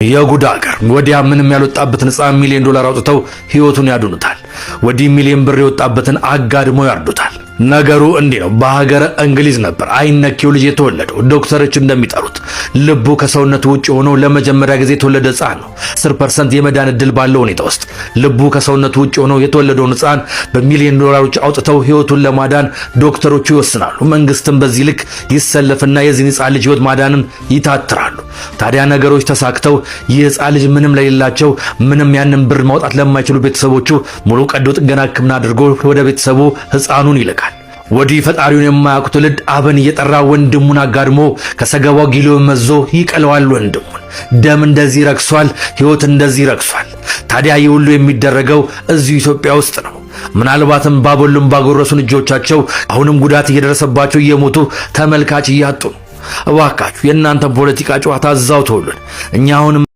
የጉድ አገር ወዲያ ምንም ያልወጣበትን $9 ሚሊዮን አውጥተው ህይወቱን ያድኑታል። ወዲህ ሚሊዮን ብር የወጣበትን አጋድሞ ያርዱታል። ነገሩ እንዲህ ነው። በሀገረ እንግሊዝ ነበር አይነኬው ልጅ የተወለደው። ዶክተሮች እንደሚጠሩት ልቡ ከሰውነቱ ውጭ ሆኖ ለመጀመሪያ ጊዜ የተወለደ ሕፃን ነው። 10% የመዳን ዕድል ባለው ሁኔታ ውስጥ ልቡ ከሰውነቱ ውጭ ሆኖ የተወለደውን ሕፃን በሚሊዮን ዶላሮች አውጥተው ህይወቱን ለማዳን ዶክተሮቹ ይወስናሉ። መንግስትም በዚህ ልክ ይሰለፍና የዚህን ሕፃን ልጅ ህይወት ማዳንን ይታትራሉ። ታዲያ ነገሮች ተሳክተው ይህ ሕፃን ልጅ ምንም ለሌላቸው ምንም ያንን ብር ማውጣት ለማይችሉ ቤተሰቦቹ ሙሉ ቀዶ ጥገና ሕክምና አድርጎ ወደ ቤተሰቡ ሕፃኑን ይልካል። ወዲህ ፈጣሪውን የማያውቁ ትውልድ አብን እየጠራ ወንድሙን አጋድሞ ከሰገባው ጊሎ መዞ ይቀለዋል። ወንድሙን ደም እንደዚህ ረክሷል፣ ህይወት እንደዚህ ረክሷል። ታዲያ ይህ ሁሉ የሚደረገው እዚሁ ኢትዮጵያ ውስጥ ነው። ምናልባትም ባበሉም ባጎረሱን እጆቻቸው አሁንም ጉዳት እየደረሰባቸው እየሞቱ ተመልካች እያጡ ነው። እባካችሁ የእናንተን ፖለቲካ ጨዋታ እዛው ተውልን። እኛ አሁንም